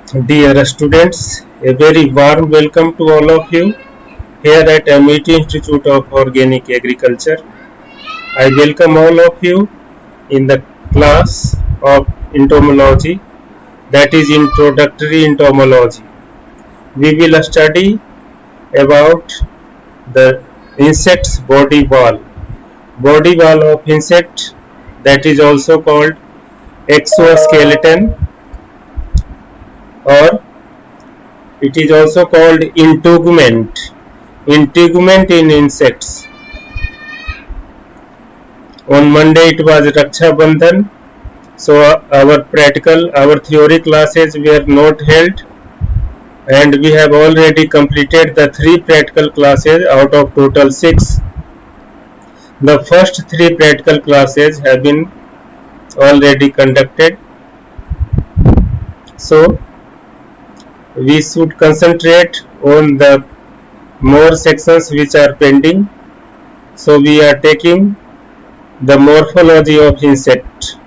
Dear students, a very warm welcome to all of you here at MIT Institute of Organic Agriculture. I welcome all of you in the class of entomology, that is introductory entomology. We will study about the insect's body wall of insect, that is also called exoskeleton, or it is also called integument. Integument in insects. On Monday it was Raksha Bandhan, so our theory classes were not held, and we have already completed the 3 practical classes out of total 6. The first 3 practical classes have been already conducted, so we should concentrate on the more sections which are pending. So we are taking the morphology of insect.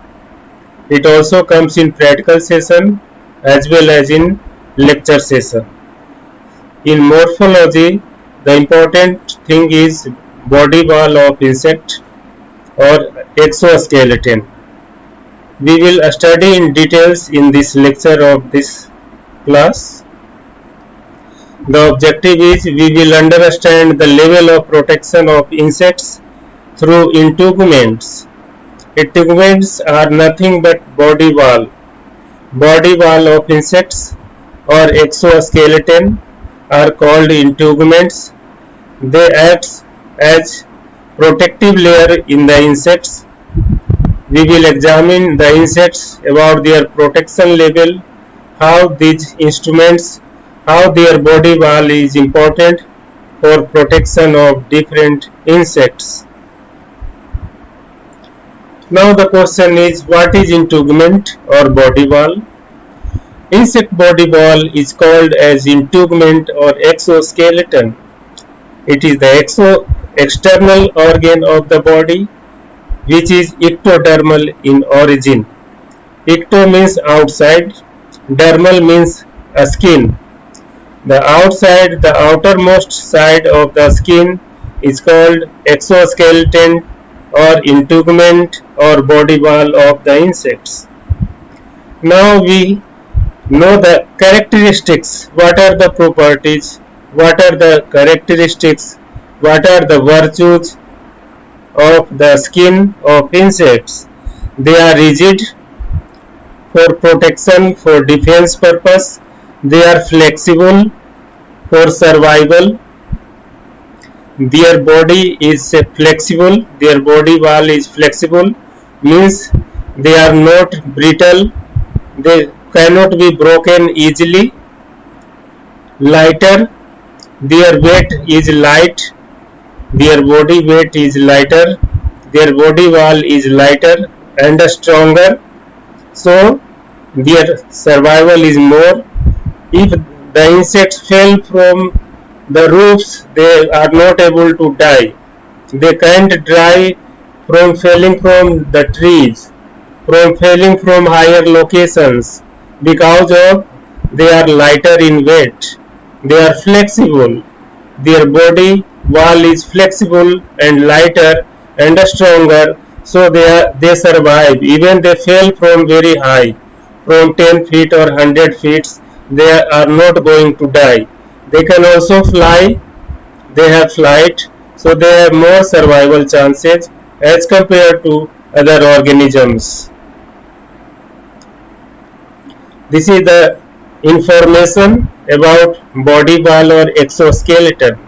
It also comes in practical session as well as in lecture session. In morphology, the important thing is body wall of insect or exoskeleton. We will study in details in this lecture of this class. The objective is we will understand the level of protection of insects through integuments. Integuments are nothing but body wall. Body wall of insects or exoskeleton are called integuments. They act as protective layer in the insects. We will examine the insects about their protection level, how these instruments, how their body wall is important for protection of different insects. Now the question is, what is integument or body wall? Insect body wall is called as integument or exoskeleton. It is the external organ of the body which is ectodermal in origin. Ecto means outside, dermal means a skin. The outside, the outermost side of the skin is called exoskeleton or integument or body wall of the insects. Now we know the characteristics. What are the properties? What are the characteristics? What are the virtues of the skin of insects? They are rigid for protection, for defense purpose. They are flexible for survival. Their body is flexible. Their body wall is flexible, means they are not brittle. They cannot be broken easily. Lighter, their weight is light. Their body weight is lighter. Their body wall is lighter and stronger. So their survival is more. If the insects fell from the roofs, they are not able to die. They can't die from falling from the trees, from falling from higher locations, because of they are lighter in weight. They are flexible. Their body wall is flexible and lighter and stronger, so they survive. Even they fell from very high, from 10 feet or 100 feet, they are not going to die. They can also fly. They have flight, so they have more survival chances as compared to other organisms. This is the information about body wall or exoskeleton.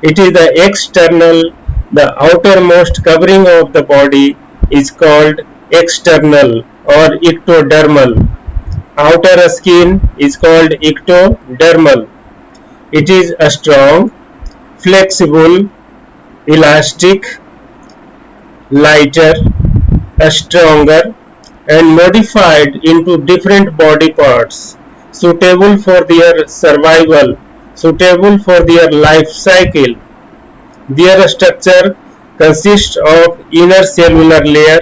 It is the external, the outermost covering of the body is called external or ectodermal. Outer skin is called ectodermal. It is a strong, flexible, elastic, lighter, stronger, and modified into different body parts suitable for their survival, suitable for their life cycle. Their structure consists of inner cellular layer.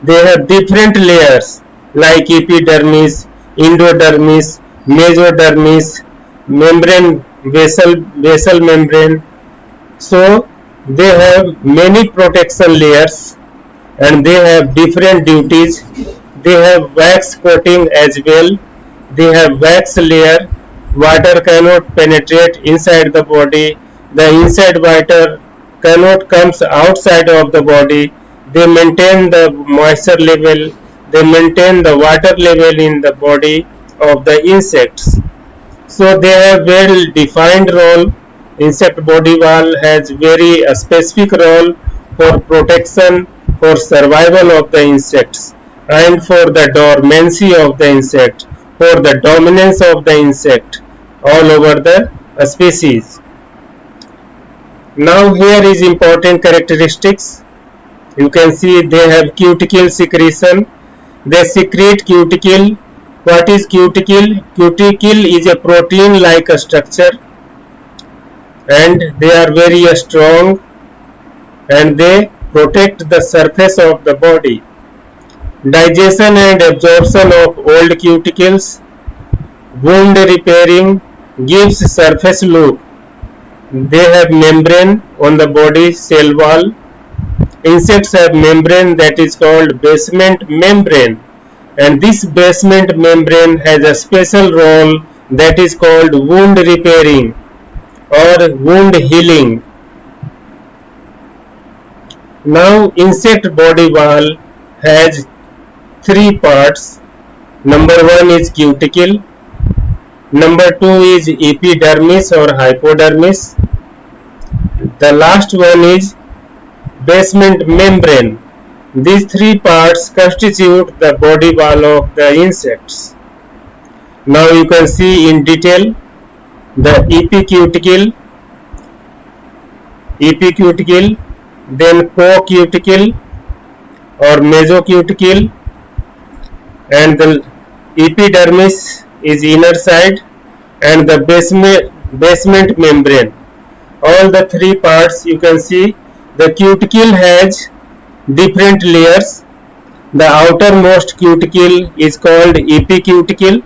They have different layers like epidermis, endodermis, mesodermis, membrane, basal membrane. So they have many protection layers and they have different duties. They have wax coating as well. They have wax layer. Water cannot penetrate inside the body. The inside water cannot comes outside of the body. They maintain the moisture level. They maintain the water level in the body of the insects. So they have well defined role. Insect body wall has very specific role for protection, for survival of the insects, and for the dormancy of the insect, for the dominance of the insect all over the species. Now here is important characteristics. You can see they have cuticle secretion. They secrete cuticle. What is cuticle? Cuticle is a protein like a structure and they are very strong and they protect the surface of the body. Digestion and absorption of old cuticles. Wound repairing gives surface look. They have membrane on the body cell wall. Insects have membrane that is called basement membrane, and this basement membrane has a special role that is called wound repairing or wound healing. Now insect body wall has three parts. Number one is cuticle, number two is epidermis or hypodermis, the last one is basement membrane. These three parts constitute the body wall of the insects. Now you can see in detail the epicuticle, then co-cuticle or mesocuticle, and the epidermis is inner side and the basement membrane. All the three parts you can see. The cuticle has different layers. The outermost cuticle is called epicuticle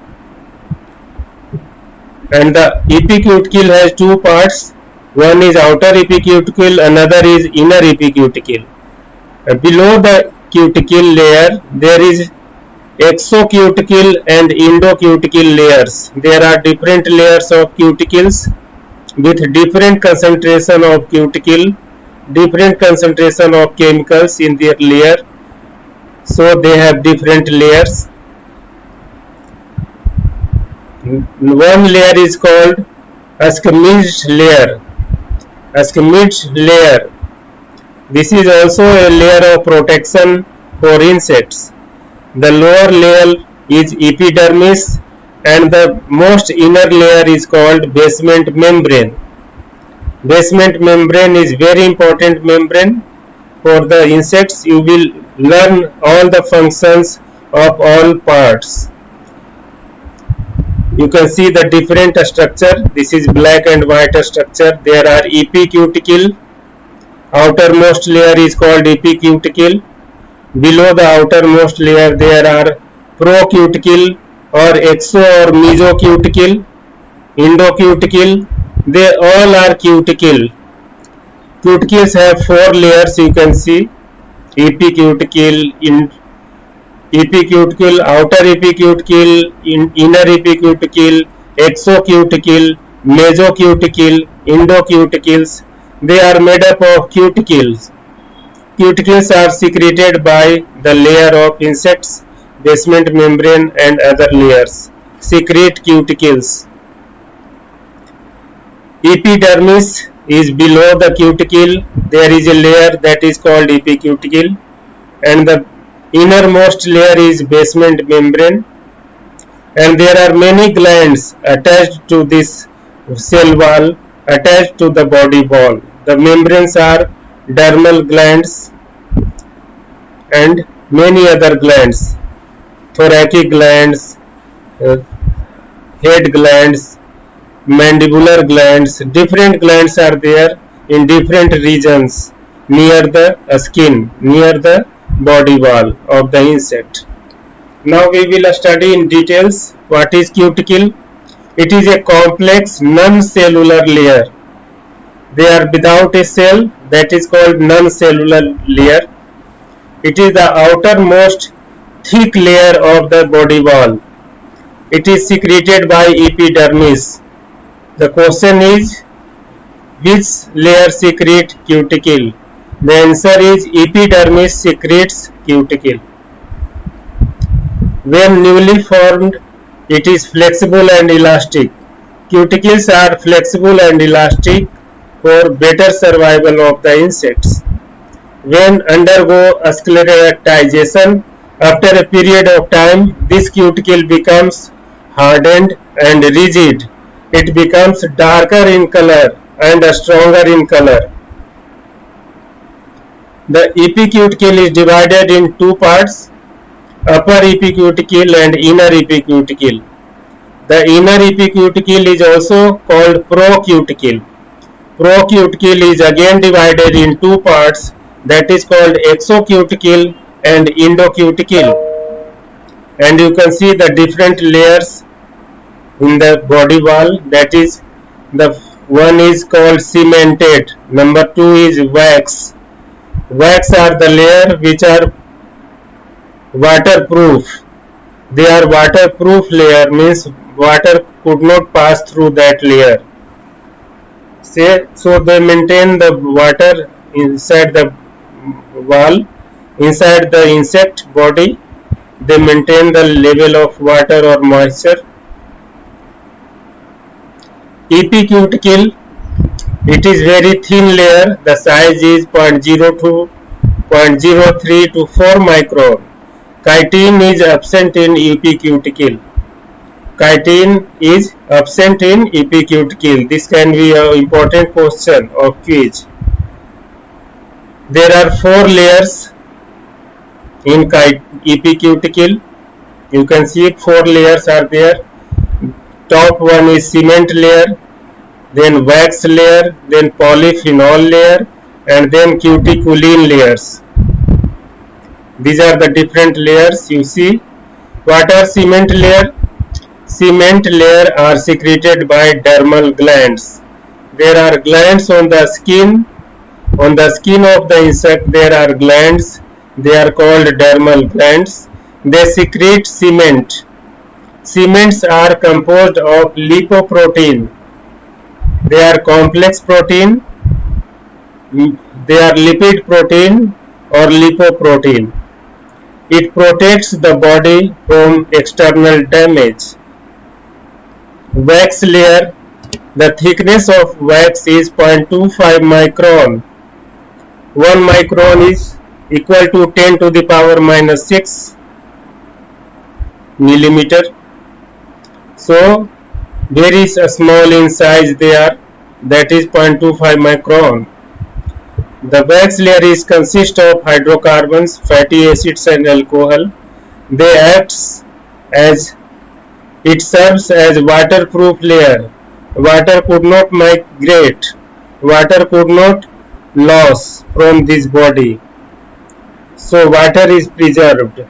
and the epicuticle has two parts. One is outer epicuticle, another is inner epicuticle. Below the cuticle layer there is exocuticle and endocuticle layers. There are different layers of cuticles with different concentration of cuticle, different concentration of chemicals in their layer. So they have different layers. One layer is called ascomyxed layer. Ascomyxed layer. This is also a layer of protection for insects. The lower layer is epidermis and the most inner layer is called basement membrane. Basement membrane is very important membrane for the insects. You will learn all the functions of all parts. You can see the different structure. This is black and white structure. There are epicuticle. Outermost layer is called epicuticle. Below the outermost layer there are procuticle or exo or mesocuticle, endocuticle. They all are cuticle. Cuticles have four layers you can see. Epicuticle, epicuticle, outer epicuticle, inner epicuticle, exocuticle, mesocuticle, endocuticles. They are made up of cuticles. Cuticles are secreted by the layer of insects, basement membrane and other layers. Secrete cuticles. Epidermis is below the cuticle. There is a layer that is called epicuticle and the innermost layer is basement membrane, and there are many glands attached to this cell wall, attached to the body wall. The membranes are dermal glands and many other glands, thoracic glands, head glands, mandibular glands. Different glands are there in different regions near the skin, near the body wall of the insect. Now we will study in details what is cuticle. It is a complex non-cellular layer. They are without a cell, that is called non-cellular layer. It is the outermost thick layer of the body wall. It is secreted by epidermis. The question is, which layer secretes cuticle? The answer is epidermis secretes cuticle. When newly formed, it is flexible and elastic. Cuticles are flexible and elastic for better survival of the insects. When undergo sclerotization, after a period of time, this cuticle becomes hardened and rigid. It becomes darker in color and stronger in color. The epicuticle is divided in two parts, upper epicuticle and inner epicuticle. The inner epicuticle is also called procuticle. Procuticle is again divided in two parts, that is called exocuticle and endocuticle. And you can see the different layers in the body wall. That is, the one is called cemented, number two is wax. Wax are the layer which are waterproof. They are waterproof layer, means water could not pass through that layer. So they maintain the water inside the wall, inside the insect body. They maintain the level of water or moisture. Epicuticle, it is very thin layer. The size is 0.02, 0.03 to 4 micron. Chitin is absent in epicuticle. Chitin is absent in epicuticle. This can be an important question of quiz. There are four layers in epicuticle. You can see four layers are there. Top one is cement layer, then wax layer, then polyphenol layer, and then cuticulin layers. These are the different layers you see. What are cement layer? Cement layer are secreted by dermal glands. There are glands on the skin. On the skin of the insect there are glands. They are called dermal glands. They secrete cement. Cements are composed of lipoprotein. They are complex protein. They are lipid protein or lipoprotein. It protects the body from external damage. Wax layer. The thickness of wax is 0.25 micron. 1 micron is equal to 10 to the power minus 6 millimeter. So very small in size they are, that is 0.25 micron. The wax layer is consist of hydrocarbons, fatty acids and alcohol. They acts as, it serves as waterproof layer. Water could not migrate. Water could not loss from this body. So water is preserved,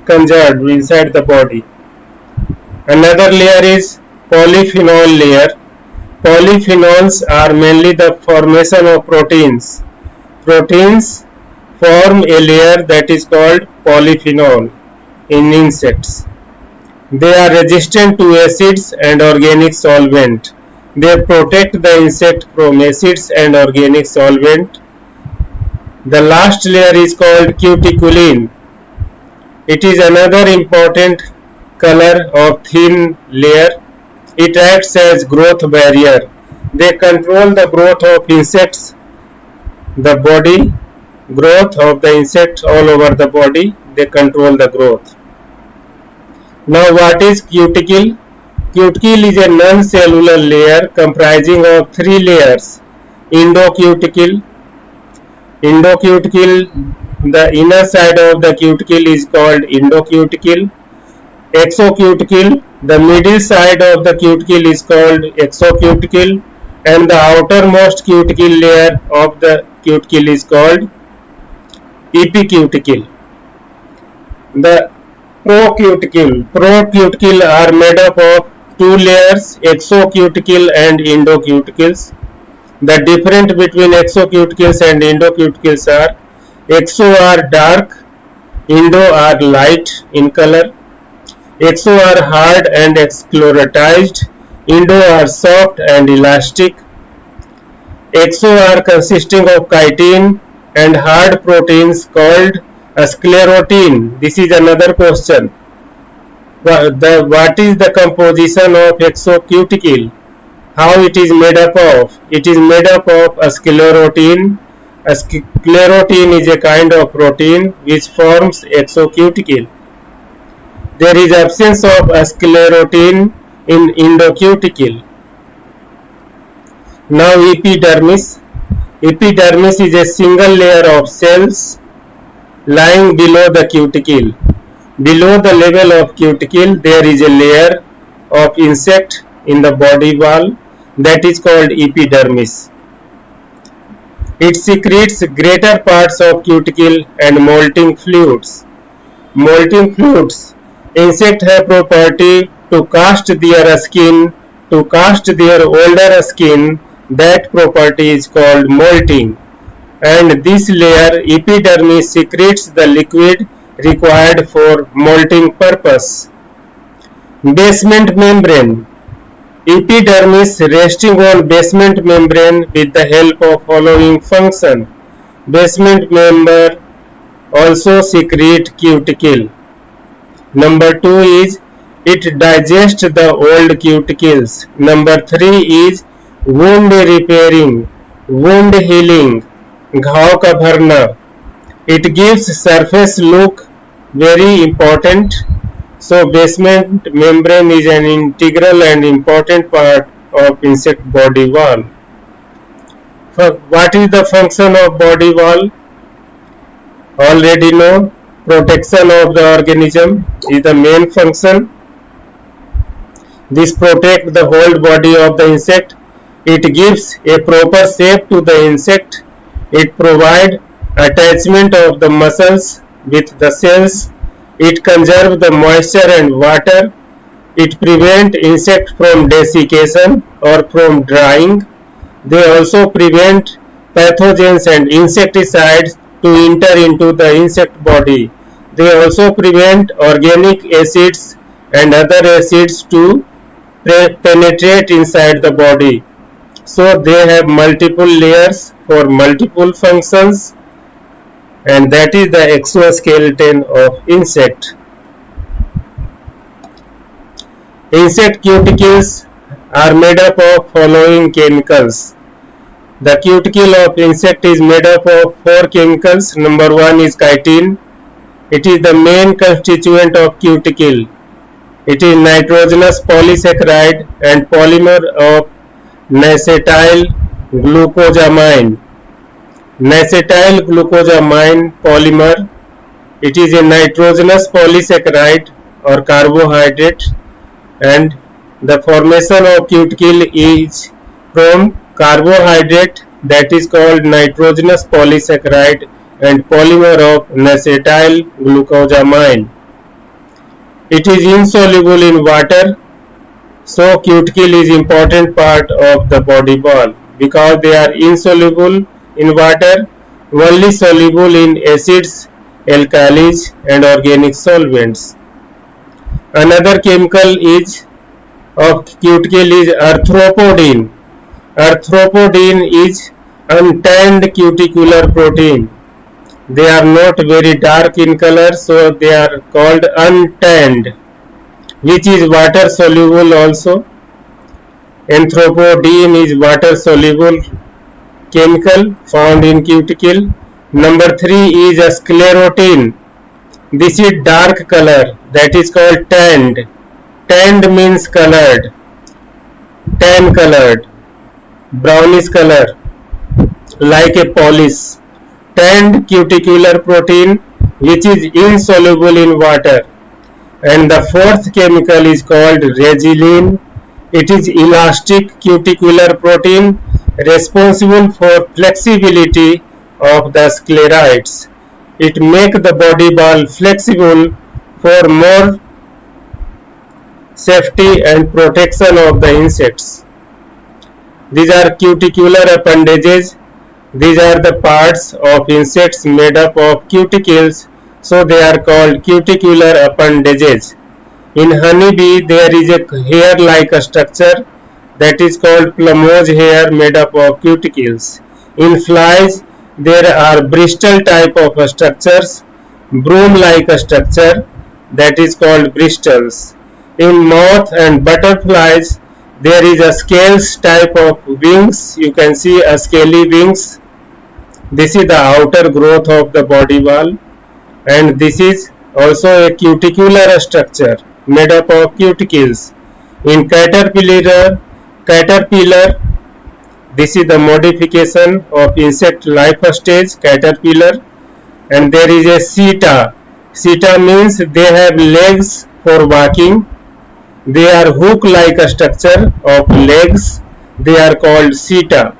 conserved inside the body. Another layer is polyphenol layer. Polyphenols are mainly the formation of proteins. Proteins form a layer that is called polyphenol in insects. They are resistant to acids and organic solvent. They protect the insect from acids and organic solvent. The last layer is called cuticulin. It is another important color of thin layer. It acts as growth barrier. They control the growth of insects, the body, growth of the insects all over the body. They control the growth. Now what is cuticle? Cuticle is a non-cellular layer comprising of three layers. Endocuticle. Endocuticle, the inner side of the cuticle is called endocuticle. Exocuticle, the middle side of the cuticle is called exocuticle, and the outermost cuticle layer of the cuticle is called epicuticle. The Procuticle. Procuticle are made up of two layers, exocuticle and endocuticles. The difference between exocuticles and endocuticles are exo are dark, endo are light in color. Exo are hard and sclerotized, endo are soft and elastic. Exo are consisting of chitin and hard proteins called sclerotin. This is another question. What is the composition of exocuticle? How it is made up of? It is made up of a sclerotin. A sclerotin is a kind of protein which forms exocuticle. There is absence of a sclerotin in endocuticle. Now epidermis. Epidermis is a single layer of cells lying below the cuticle. Below the level of cuticle there is a layer of insect in the body wall that is called epidermis. It secretes greater parts of cuticle and molting fluids. Molting fluids. Insects have property to cast their skin, to cast their older skin. That property is called molting. And this layer, epidermis, secretes the liquid required for molting purpose. Basement membrane. Epidermis resting on basement membrane with the help of following function. Basement membrane also secrete cuticle. Number 2 is it digests the old cuticles. Number 3 is wound repairing, wound healing, घाव का भरना. It gives surface look, very important. So basement membrane is an integral and important part of insect body wall. What is the function of body wall? Already know, protection of the organism is the main function. This protects the whole body of the insect. It gives a proper shape to the insect. It provides attachment of the muscles with the cells. It conserves the moisture and water. It prevents insect from desiccation or from drying. They also prevent pathogens and insecticides to enter into the insect body. They also prevent organic acids and other acids to penetrate inside the body. So they have multiple layers for multiple functions, and that is the exoskeleton of insect. Insect cuticles are made up of following chemicals. The cuticle of insect is made up of 4 chemicals. Number 1 is chitin. It is the main constituent of cuticle. It is nitrogenous polysaccharide and polymer of N-acetyl glucosamine. N-acetyl glucosamine polymer. It is a nitrogenous polysaccharide or carbohydrate, and the formation of cuticle is from carbohydrate that is called nitrogenous polysaccharide and polymer of N-acetyl glucosamine. It is insoluble in water. So cuticle is important part of the body wall because they are insoluble in water, only soluble in acids, alkalis and organic solvents. Another chemical is of cuticle is arthropodin. Arthropodin is untanned cuticular protein. They are not very dark in color, so they are called untanned, which is water soluble also. Arthropodin is water soluble chemical found in cuticle. Number 3 is a sclerotin. This is dark color, that is called tanned. Tanned means colored, tan colored, brownish color, like a polish. Tanned cuticular protein which is insoluble in water. And the 4th chemical is called resilin. It is elastic cuticular protein responsible for flexibility of the sclerites. It makes the body wall flexible for more safety and protection of the insects. These are cuticular appendages. These are the parts of insects made up of cuticles, so they are called cuticular appendages. In honeybee, there is a hair-like structure that is called plumose hair made up of cuticles. In flies, there are bristle type of structures, broom-like structure that is called bristles. In moth and butterflies, there is a scales type of wings. You can see a scaly wings. This is the outer growth of the body wall, and this is also a cuticular structure made up of cuticles. In caterpillar, this is the modification of insect life stage, caterpillar, and there is a seta. Seta means they have legs for walking. They are hook-like structure of legs. They are called seta.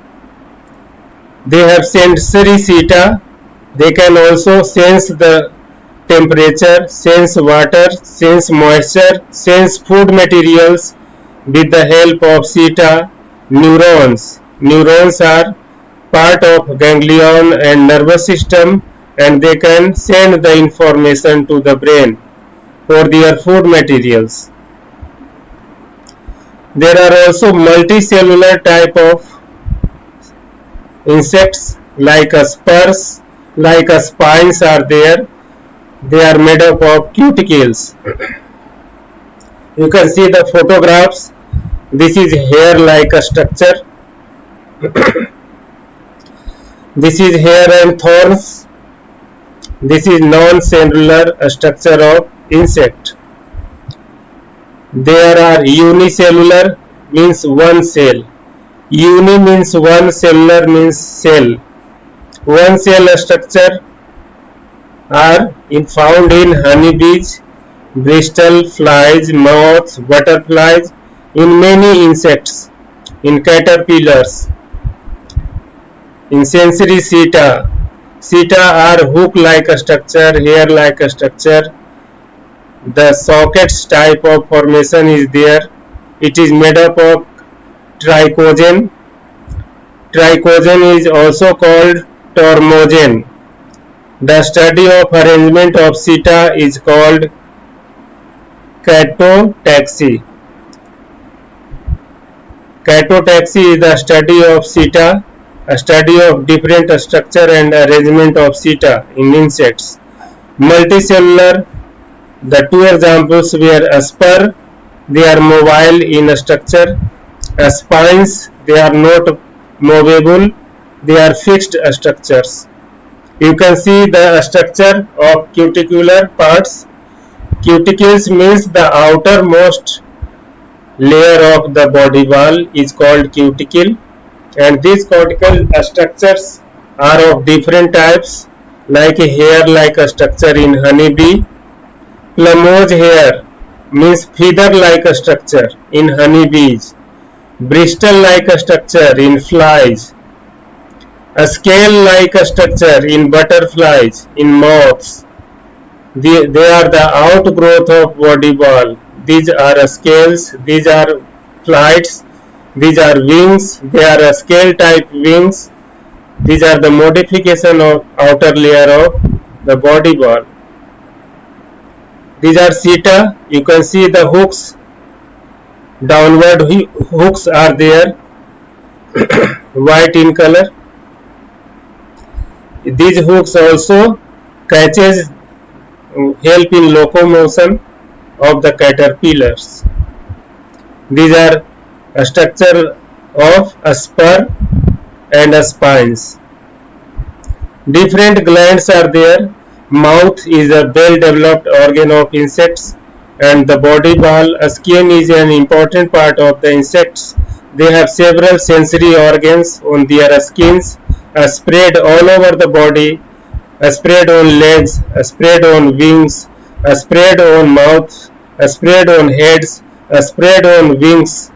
They have sensory seta. They can also sense the temperature, sense water, sense moisture, sense food materials with the help of seta. Neurons. Neurons are part of ganglion and nervous system, and they can send the information to the brain for their food materials. There are also multicellular type of insects like spurs, like spines are there. They are made up of cuticles. You can see the photographs. This is hair-like structure. This is hair and thorns. This is non-cellular structure of insect. There are unicellular means one cell. Uni means one, cellular means cell. One cell structure are found in honeybees, bristle flies, moths, butterflies, in many insects, in caterpillars. In sensory seta, seta are hook-like structure, hair-like structure. The sockets type of formation is there. It is made up of trichogen. Trichogen is also called tormogen. The study of arrangement of seta is called catotaxy. Catotaxy is the study of seta, a study of different structure and arrangement of seta in insects. Multicellular, the two examples were a spur, they are mobile in structure. Spines, they are not movable, they are fixed structures. You can see the structure of cuticular parts. Cuticles means the outermost layer of the body wall is called cuticle, and these cortical structures are of different types, like a hair-like structure in honeybee. Plumose hair means feather-like structure in honeybees. Bristle-like structure in flies. A scale-like structure in butterflies, in moths. They are the outgrowth of body wall. These are scales, these are flights, these are wings, they are scale type wings. These are the modification of outer layer of the body wall. These are seta. You can see the hooks, downward hooks are there, white in color. These hooks also catches, help in locomotion of the caterpillars. These are a structure of a spur and a spines. Different glands are there. Mouth is a well-developed organ of insects, and the body wall, skin is an important part of the insects. They have several sensory organs on their skins, spread all over the body, spread on legs, spread on wings, spread on mouth, spread on heads, spread on wings,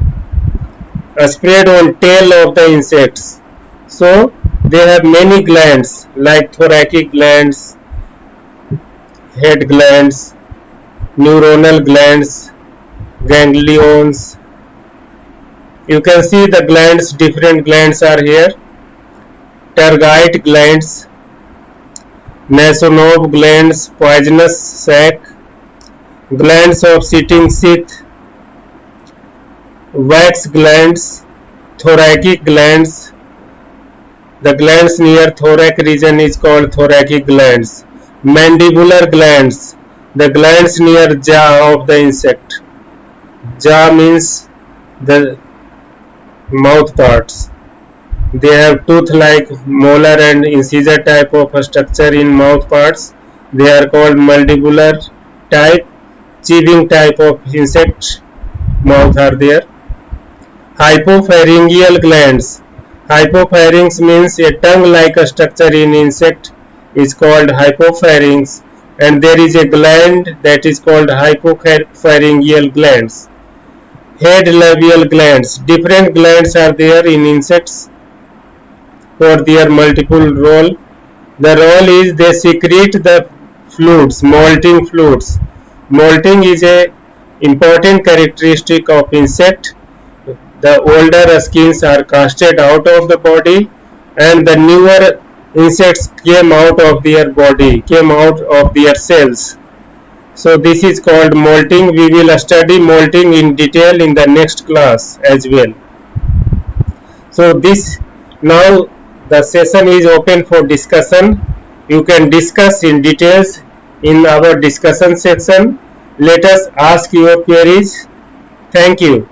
spread on tail of the insects. So they have many glands like thoracic glands, head glands, neuronal glands, ganglions. You can see the glands, different glands are here. Tergite glands, Nasonov glands, poisonous sac, glands of sitting sheath, wax glands, thoracic glands. The glands near thorax region is called thoracic glands. Mandibular glands, the glands near jaw of the insect. Jaw means the mouth parts. They have tooth-like molar and incisor type of structure in mouth parts. They are called mandibular type. Chewing type of insect mouth are there. Hypopharyngeal glands. Hypopharynx means a tongue-like structure in insect is called hypopharynx, and there is a gland that is called hypopharyngeal glands. Head labial glands. Different glands are there in insects for their multiple role. The role is they secrete the fluids, molting fluids. Molting is a important characteristic of insect. The older skins are casted out of the body, and the newer insects came out of their body, came out of their cells. So this is called molting. We will study molting in detail in the next class as well. So this now the session is open for discussion. You can discuss in details in our discussion section. Let us ask your queries. Thank you.